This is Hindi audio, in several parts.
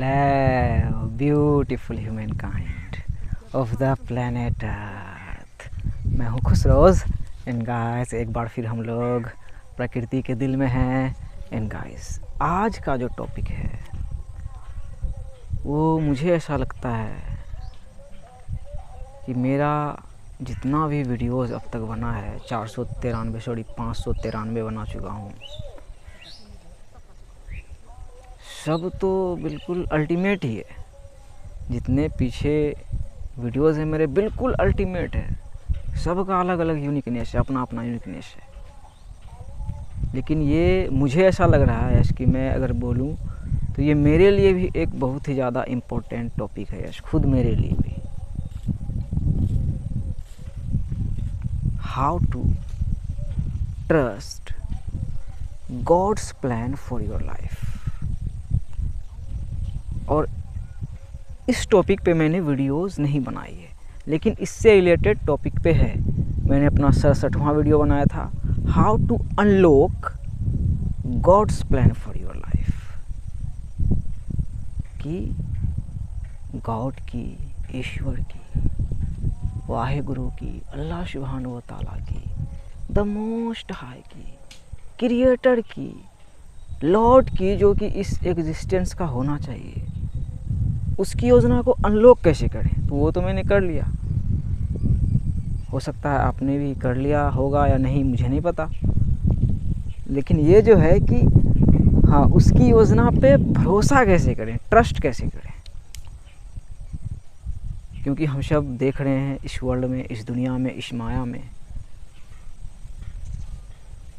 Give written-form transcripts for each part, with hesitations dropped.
Hello, beautiful humankind of the planet Earth। मैं हूँ खुशरोज एंड गाइस, एक बार फिर हम लोग प्रकृति के दिल में हैं। एंड गाइस, आज का जो टॉपिक है वो मुझे ऐसा लगता है कि मेरा जितना भी वीडियोस अब तक बना है 593 बना चुका हूँ, सब तो बिल्कुल अल्टीमेट ही है। जितने पीछे वीडियोस हैं मेरे बिल्कुल अल्टीमेट है। सबका अलग अलग यूनिकनेस है, अपना अपना यूनिकनेस है। लेकिन ये मुझे ऐसा लग रहा है कि मैं अगर बोलूँ तो ये मेरे लिए भी एक बहुत ही ज़्यादा इम्पोर्टेंट टॉपिक है, खुद मेरे लिए भी। How to trust God's plan for your life. और इस टॉपिक पे मैंने वीडियोस नहीं बनाई है, लेकिन इससे रिलेटेड टॉपिक पे है। मैंने अपना 67वां वीडियो बनाया था, how to unlock God's plan for your life. कि गॉड की, ईश्वर की, वाहेगुरु की, अल्लाह सुब्हानहू व तआला की, द मोस्ट हाई की, क्रिएटर की, लॉर्ड की, जो कि इस एग्जिस्टेंस का होना चाहिए, उसकी योजना को अनलॉक कैसे करें। तो वो तो मैंने कर लिया, हो सकता है आपने भी कर लिया होगा या नहीं, मुझे नहीं पता। लेकिन ये जो है कि हाँ, उसकी योजना पे भरोसा कैसे करें, ट्रस्ट कैसे करें। क्योंकि हम सब देख रहे हैं इस वर्ल्ड में, इस दुनिया में, इस माया में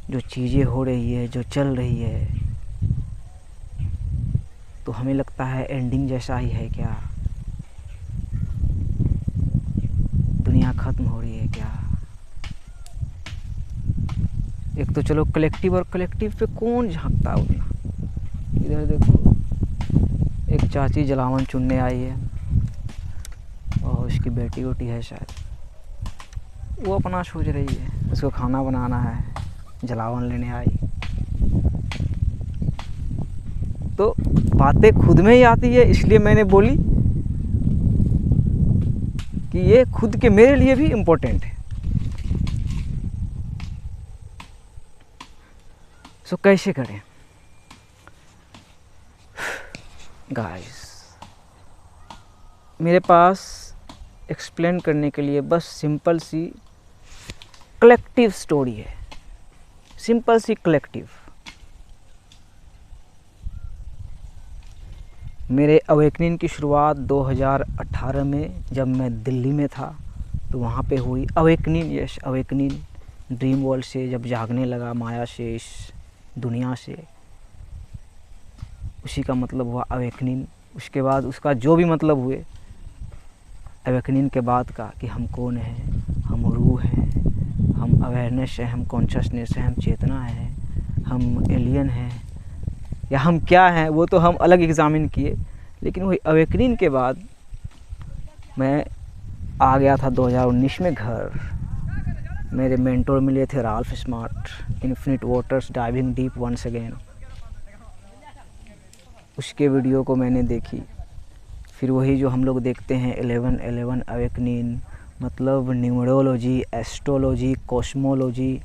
जो चीज़ें हो रही है, जो चल रही है, तो हमें लगता है एंडिंग जैसा ही है क्या, दुनिया ख़त्म हो रही है क्या। एक तो चलो कलेक्टिव, और कलेक्टिव पे कौन झांकता है उतना। इधर देखो, एक चाची जलावन चुनने आई है और उसकी बेटी वोटी है शायद, वो अपना सोच रही है, उसको खाना बनाना है, जलावन लेने आई। तो बातें खुद में ही आती है, इसलिए मैंने बोली कि ये खुद के मेरे लिए भी इम्पोर्टेंट है। सो कैसे करें गाइस। मेरे पास एक्सप्लेन करने के लिए बस सिंपल सी कलेक्टिव स्टोरी है, सिंपल सी कलेक्टिव। मेरे अवेकनिंग की शुरुआत 2018 में जब मैं दिल्ली में था, तो वहाँ पे हुई awakening. Yes, awakening dream world से जब जागने लगा, माया से, इस दुनिया से, उसी का मतलब हुआ अवेकनिंग। उसके बाद उसका जो भी मतलब हुए अवेकनिंग के बाद का, कि हम कौन हैं, हम रूह हैं, हम अवेयरनेस हैं, हम कॉन्शसनेस हैं, हम चेतना हैं, हम एलियन हैं, या हम क्या हैं, वो तो हम अलग एग्ज़ामिन किए। लेकिन वही अवेकनिंग के बाद मैं आ गया था 2019 में घर। मेरे मेंटोर मिले थे Ralph Smart, infinite waters diving deep once again. उसके वीडियो को मैंने देखी। फिर वही जो हम लोग देखते हैं 11-11 अवेकनिंग, मतलब न्यूमरोलॉजी, एस्ट्रोलॉजी, कॉस्मोलॉजी,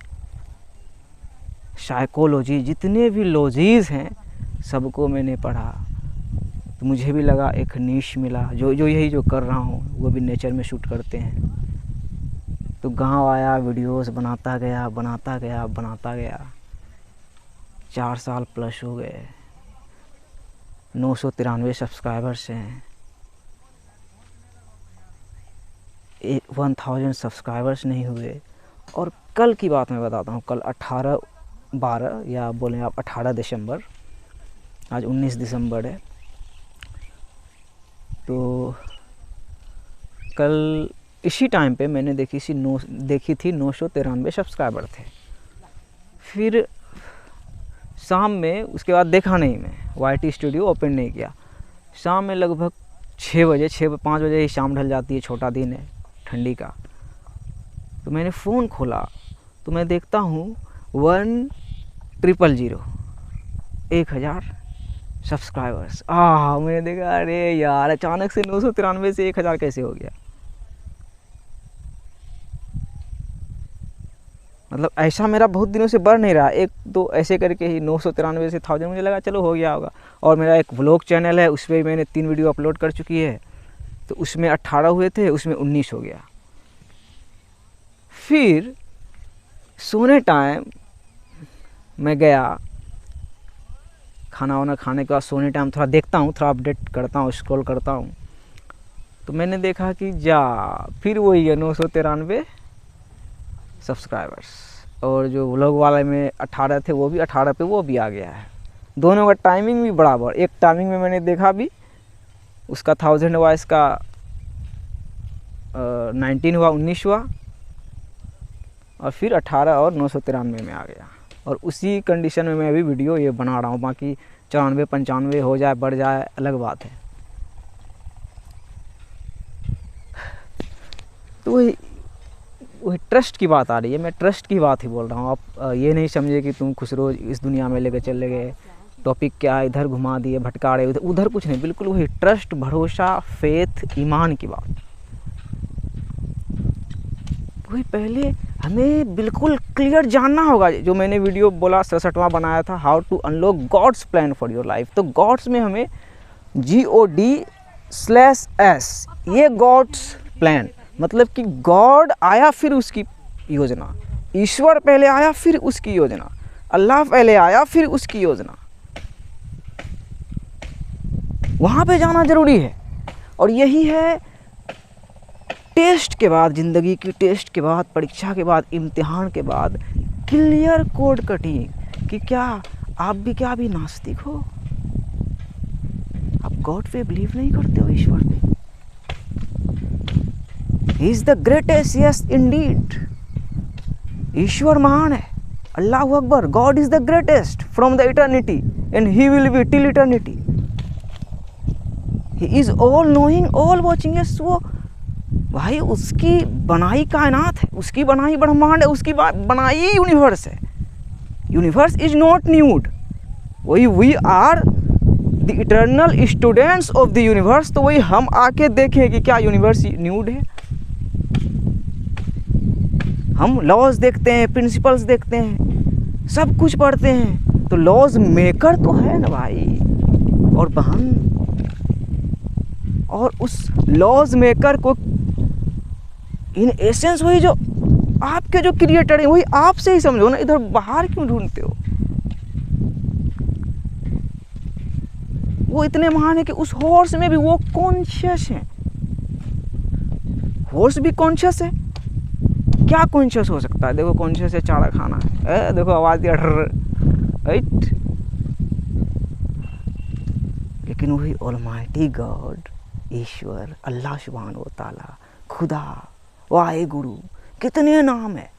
साइकोलॉजी, जितने भी लॉजीज़ हैं सबको मैंने पढ़ा। तो मुझे भी लगा एक नीश मिला, जो यही जो कर रहा हूँ वो भी नेचर में शूट करते हैं। तो गांव आया, वीडियोस बनाता गया, बनाता गया, बनाता गया। 4 साल प्लस हो गए, 993 सब्सक्राइबर्स हैं। 1000 सब्सक्राइबर्स नहीं हुए। और कल की बात मैं बताता हूँ, कल 18/12 या बोलें आप 18 दिसंबर, आज 19 दिसंबर है। तो कल इसी टाइम पे मैंने देखी थी 993 सब्सक्राइबर थे। फिर शाम में, उसके बाद देखा नहीं, मैं YT स्टूडियो ओपन नहीं किया। शाम में लगभग 6 बजे, 5 बजे ही शाम ढल जाती है, छोटा दिन है ठंडी का। तो मैंने फ़ोन खोला तो मैं देखता हूँ 1000, 1000 सब्सक्राइबर्स। मैंने देखा अरे यार अचानक से 993 से 1000 कैसे हो गया। मतलब ऐसा मेरा बहुत दिनों से बढ़ नहीं रहा, एक तो ऐसे करके ही 993 से 1000 मुझे लगा चलो हो गया होगा। और मेरा एक व्लॉग चैनल है, उस पर मैंने 3 वीडियो अपलोड कर चुकी है, तो उसमें 18 हुए थे, उसमें 19 हो गया। फिर सोने टाइम मैं गया, खाना वाना खाने के बाद सोने टाइम थोड़ा देखता हूँ, थोड़ा अपडेट करता हूँ, स्क्रॉल करता हूँ, तो मैंने देखा कि फिर वही है 993 सब्सक्राइबर्स। और जो व्लॉग वाले में 18 थे वो भी 18 पे वो भी आ गया है। दोनों का टाइमिंग भी बराबर, एक टाइमिंग में मैंने देखा भी, उसका 1000 हुआ, इसका 19 हुआ, 19 हुआ, और फिर 18 और 993 में आ गया। और उसी कंडीशन में मैं अभी वीडियो ये बना रहा हूँ। बाकी 94 95 हो जाए बढ़ जाए अलग बात है। तो वही ट्रस्ट की बात आ रही है, मैं ट्रस्ट की बात ही बोल रहा हूँ। आप ये नहीं समझे कि तुम खुसरो इस दुनिया में लेके चले गए, टॉपिक क्या है इधर घुमा दिए, भटका रहे उधर कुछ नहीं, बिल्कुल वही ट्रस्ट, भरोसा, फेथ, ईमान की बात। वही पहले हमें बिल्कुल क्लियर जानना होगा। जो मैंने वीडियो बोला 67वां बनाया था, how to unlock God's plan for your life, तो गॉड्स में हमें GOD/S, ये गॉड्स प्लान मतलब कि गॉड आया फिर उसकी योजना, ईश्वर पहले आया फिर उसकी योजना, अल्लाह पहले आया फिर उसकी योजना, वहाँ पे जाना जरूरी है। और यही है टेस्ट के बाद, ज़िंदगी की टेस्ट के बाद, परीक्षा के बाद, इम्तिहान के बाद क्लियर कोड कटिंग कि क्या आप भी नास्तिक हो, आप गॉड पे बिलीव नहीं करते हो, ईश्वर पे। He is the greatest, yes indeed, ईश्वर महान है, अल्लाह अकबर, God is the greatest from the eternity and he will be till eternity, he is all knowing all watching. Yes, वो भाई उसकी बनाई कायनात है, उसकी बनाई ब्रह्मांड है, उसकी बनाई यूनिवर्स है। यूनिवर्स इज नॉट न्यूड, वही we are the eternal students of the universe. तो वही हम आके देखें कि क्या यूनिवर्स न्यूड है। हम लॉज देखते हैं, प्रिंसिपल्स देखते हैं, सब कुछ पढ़ते हैं, तो लॉज मेकर तो है ना भाई और बहन। और उस लॉज मेकर को इन एसेंस वही जो आपके जो क्रिएटर है वही आपसे ही समझो ना, इधर बाहर क्यों ढूंढते हो। वो इतने महान है कि उस हॉर्स में भी वो कॉन्शियस है, हॉर्स भी कॉन्शियस है। क्या कॉन्शियस हो सकता है, देखो कॉन्शियस है चारा खाना है, देखो आवाज दिया राइट। लेकिन वही ऑलमाइटी गॉड, ईश्वर, अल्लाह सुभान व तआला, खुदा, वाहे गुरु, कितने नाम है,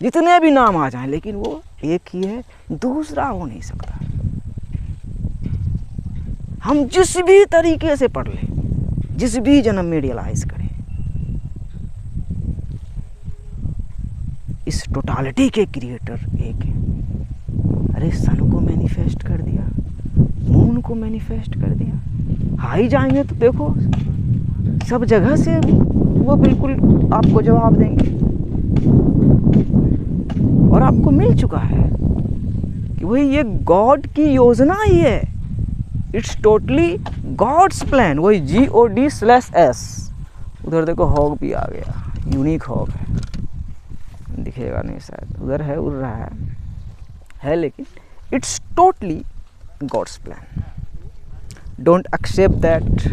जितने भी नाम आ जाएं, लेकिन वो एक ही है, दूसरा हो नहीं सकता। हम जिस भी तरीके से पढ़ लें, जिस भी जन्म में रियलाइज करें, इस टोटालिटी के क्रिएटर एक है। अरे सन को मैनिफेस्ट कर दिया, मून को मैनिफेस्ट कर दिया, हाई जाएंगे तो देखो सब जगह से वो बिल्कुल आपको जवाब देंगे। और आपको मिल चुका है कि वही ये गॉड की योजना ही है, इट्स टोटली गॉड्स प्लान, वही GOD/S। उधर देखो हॉग भी आ गया, यूनिक हॉग है, दिखेगा नहीं शायद, उधर है, उड़ रहा है लेकिन it's totally God's plan. Don't accept that,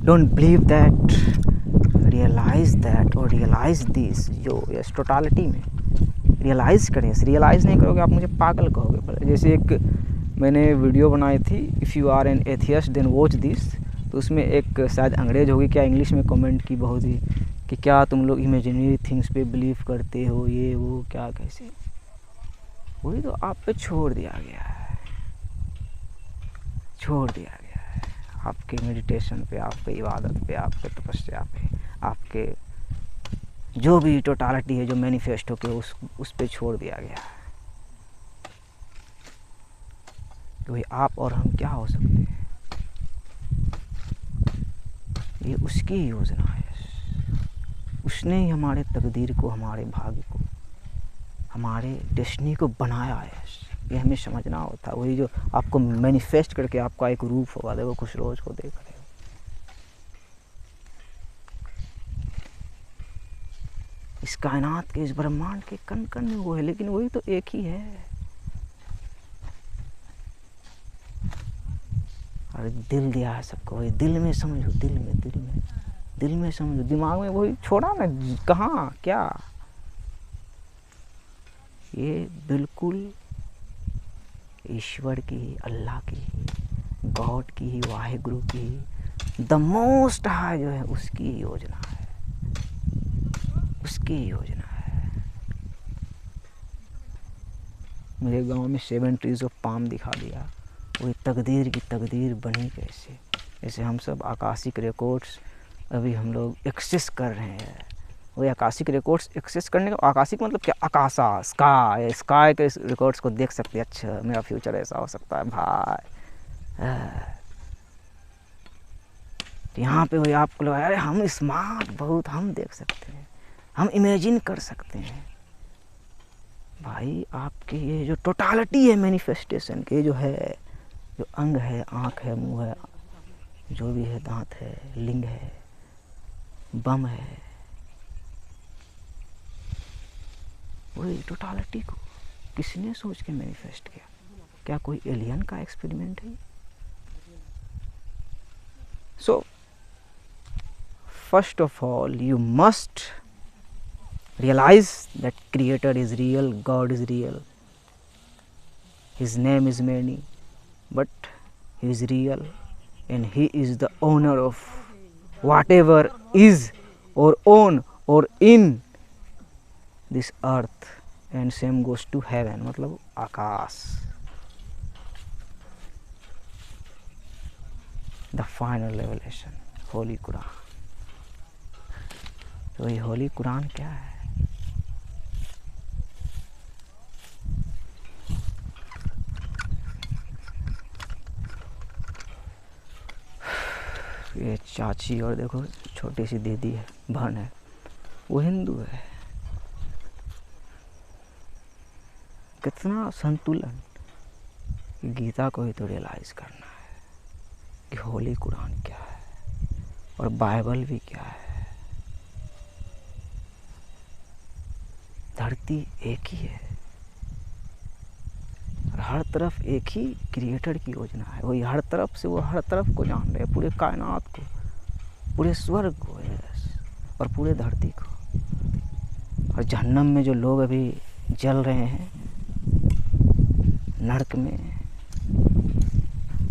don't believe that, realise that और रियलाइज दिस। जो यस टोटालिटी में रियलाइज़ करें, रियलाइज़ नहीं करोगे आप मुझे पागल कहोगे। जैसे एक मैंने वीडियो बनाई थी, if you are an atheist then watch this, तो उसमें एक शायद अंग्रेज होगी क्या इंग्लिश में कमेंट की बहुत ही कि क्या तुम लोग इमेजिनरी थिंग्स पे बिलीव करते हो, ये वो क्या कैसे, वही तो आप पे छोड़ दिया गया है, छोड़ दिया गया है आपके मेडिटेशन पे, आपके इबादत पे, आपके तपस्या पे, आपके जो भी टोटालिटी है जो मैनिफेस्ट होके उस पे छोड़ दिया गया है। तो भाई आप और हम क्या हो सकते हैं। ये उसकी योजना है। उसने ही हमारे तकदीर को, हमारे भाग्य को, हमारे डेस्टिनी को बनाया है। ये हमें समझना होता है। वही जो आपको मैनिफेस्ट करके आपका एक रूप होगा, देखो कुछ रोज को देख रहे हो। इस कायनात के, इस ब्रह्मांड के कण कण में वो है, लेकिन वही तो एक ही है। और दिल दिया है सबको, वही दिल में समझो, दिल में समझो, दिमाग में वही छोड़ा ना, कहाँ क्या। ये बिल्कुल ईश्वर की, अल्लाह की, गॉड की, वाहिगुरु की, द मोस्ट हाई जो है उसकी योजना है, उसकी योजना है। मुझे गांव में 7 ट्रीज ऑफ पाम दिखा दिया। वही तकदीर की तकदीर बनी कैसे। जैसे हम सब आकाशिक रिकॉर्ड्स अभी हम लोग एक्सेस कर रहे हैं। वही आकाशिक रिकॉर्ड्स एक्सेस करने का, आकाशिक मतलब क्या, आकाशा, स्काई के रिकॉर्ड्स को देख सकते हैं। अच्छा मेरा फ्यूचर ऐसा हो सकता है भाई। यहाँ पे वही आपको लगा, अरे हम स्मार्ट बहुत, हम देख सकते हैं, हम इमेजिन कर सकते हैं। भाई आपके ये जो टोटालिटी है मैनिफेस्टेशन के, जो है, जो अंग है, आँख है, मुंह है, जो भी है, दांत है, लिंग है, बम है, वही टोटालिटी को किसने सोच के मैनिफेस्ट किया? क्या कोई एलियन का एक्सपेरिमेंट है? So first of all you must realize that creator is real, God is real, his name is many, but he is real and he is the owner of whatever is or on or in this earth, and same goes to heaven, मतलब आकाश। the final revelation, Holi Quran. तो ये होली कुरान क्या है? ये चाची और देखो छोटी सी दीदी है, बहन है, वो हिंदू है। कितना संतुलन। गीता को ही तो रियलाइज करना है कि होली कुरान क्या है और बाइबल भी क्या है। धरती एक ही है और हर तरफ एक ही क्रिएटर की योजना है। वही हर तरफ से, वो हर तरफ को जान रहे हैं, पूरे कायनात को, पूरे स्वर्ग को और पूरे धरती को। और जहन्नम में जो लोग अभी जल रहे हैं, नरक में,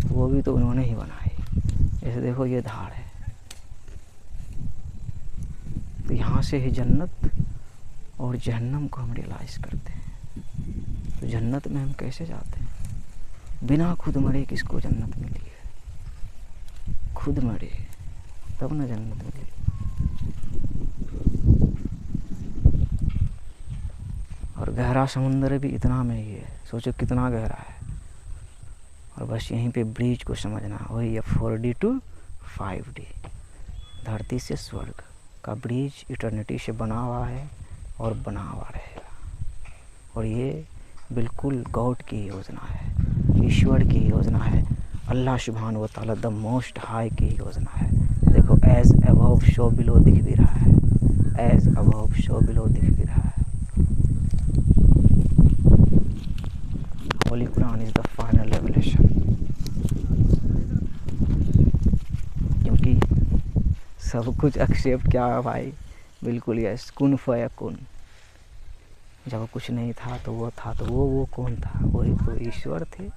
वो भी तो उन्होंने ही बनाई। जैसे देखो ये धार है, तो यहाँ से ही जन्नत और जहन्नम को हम रियलाइज़ करते हैं। तो जन्नत में हम कैसे जाते हैं? बिना खुद मरे किसको जन्नत मिली है? खुद मरे तब न जन्नत मिली। और गहरा समुंदर भी इतना में ही है, सोचो कितना गहरा है। और बस यहीं पे ब्रिज को समझना, वही है 4D to 5D, धरती से स्वर्ग का ब्रिज इटर्निटी से बना हुआ है और बना हुआ रहेगा। और ये बिल्कुल गॉड की योजना है, ईश्वर की योजना है, अल्लाह सुब्हान व तआला द मोस्ट हाई की योजना है। देखो एज अबव सो बिलो दिख भी रहा है, एज अबव सो बिलो दिख भी रहा है। Holi Quran is the final revelation, क्योंकि सब कुछ एक्सेप्ट क्या है भाई, बिल्कुल यस, कुन फयकुन। जब कुछ नहीं था तो वो था, तो वो कौन था? वही तो ईश्वर थे,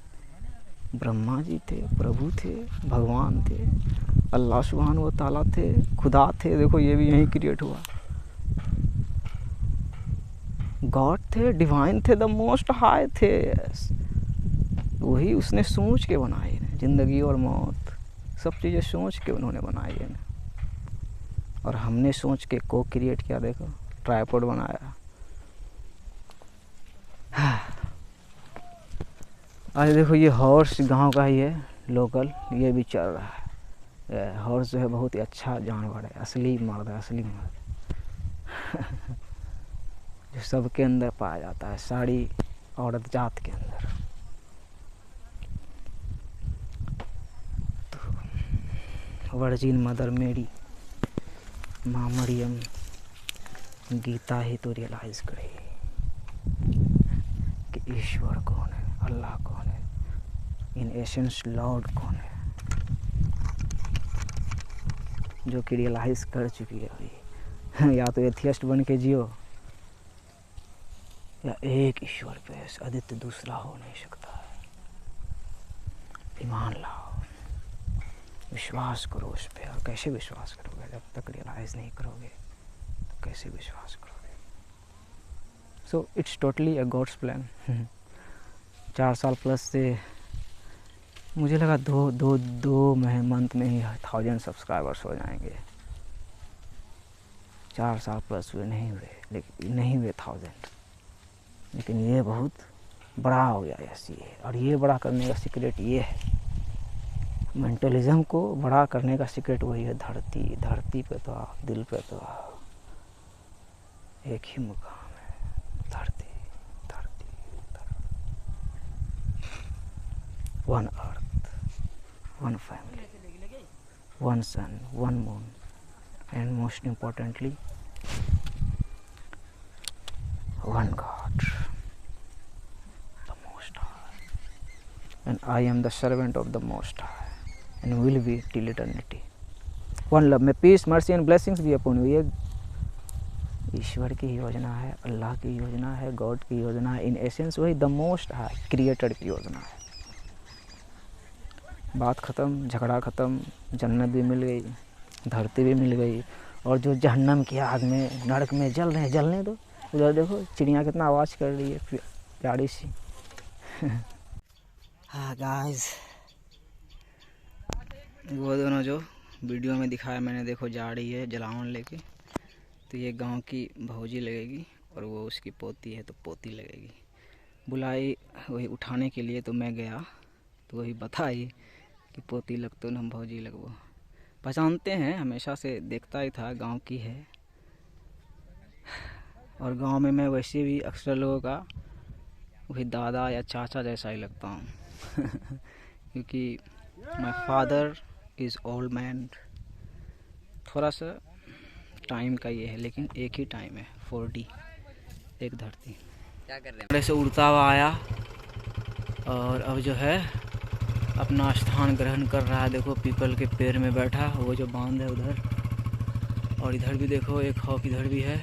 ब्रह्मा जी थे, प्रभु थे, भगवान थे, अल्लाह सुब्हान व तआला थे, खुदा थे। देखो ये भी यहीं क्रिएट हुआ। गॉड थे, डिवाइन थे, द मोस्ट हाई थे। वही उसने सोच के बनाए हैं, जिंदगी और मौत सब चीज़ें सोच के उन्होंने बनाई है। और हमने सोच के को क्रिएट किया। देखो ट्राइपॉड बनाया। आज देखो ये हॉर्स गांव का ही है, लोकल, ये भी चल रहा है। हॉर्स जो है बहुत ही अच्छा जानवर है, असली मर्द है, असली मर्द जो सबके अंदर पाया जाता है, सारी औरत जात के अंदर। तो वर्जिन मदर मेरी माँ मरियम गीता ही तो रियलाइज़ करे कि ईश्वर कौन है, अल्लाह कौन है, इन एसेंस लॉर्ड कौन है, जो कि रियलाइज़ कर चुकी है अभी। या तो एथियस्ट बन के जियो, या एक ईश्वर पे अद्वितीय दूसरा हो नहीं सकता है। ईमान लाओ, विश्वास करो उस पर। और कैसे विश्वास करोगे जब तक रियलाइज़ नहीं करोगे, तो कैसे विश्वास करोगे? So it's totally a God's plan. 4 साल प्लस से मुझे लगा दो मंथ में ही 1000 सब्सक्राइबर्स हो जाएंगे। 4 साल प्लस हुए, नहीं हुए, लेकिन नहीं हुए 1000। लेकिन ये बहुत बड़ा हो गया ऐसी है। और ये बड़ा करने का सीक्रेट ये है, मेंटलिज्म को बड़ा करने का सीक्रेट वही है, धरती पे तो आओ, दिल पे तो आओ, एक ही मुकाम है, धरती। One earth, one family, one sun, one moon, and most importantly one God, the Most High, and I am the servant of the Most High, and will be till eternity. One love, may peace, mercy and blessings be upon you. ये ईश्वर की योजना है, अल्लाह की योजना है, गॉड की योजना है, इन एसेंस वही द मोस्ट हाई क्रिएटर की योजना है। बात ख़त्म, झगड़ा ख़त्म, जन्नत भी मिल गई, धरती भी मिल गई, और जो जहन्नम की आग में, नरक में जल रहे हैं, जलने दो। उधर देखो चिड़िया कितना आवाज़ कर रही है, प्यारी सी। हाँ गाइस, वो दोनों जो वीडियो में दिखाया मैंने, देखो जा रही है जलावन लेके। तो ये गांव की भौजी लगेगी, और वो उसकी पोती है तो पोती लगेगी। बुलाई वही उठाने के लिए, तो मैं गया तो वही बताई कि पोती लगतो न हम भौजी लगबो। पहचानते हैं, हमेशा से देखता ही था, गांव की है। और गांव में मैं वैसे भी अक्सर लोगों का वही दादा या चाचा जैसा ही लगता हूँ क्योंकि my father is old man. थोड़ा सा टाइम का ये है, लेकिन एक ही टाइम है, 4D, एक धरती। क्या कर रहे हैं? से उड़ता हुआ आया और अब जो है अपना स्थान ग्रहण कर रहा है। देखो पीपल के पेड़ में बैठा, वो जो बांध है उधर, और इधर भी देखो एक हॉक इधर भी है।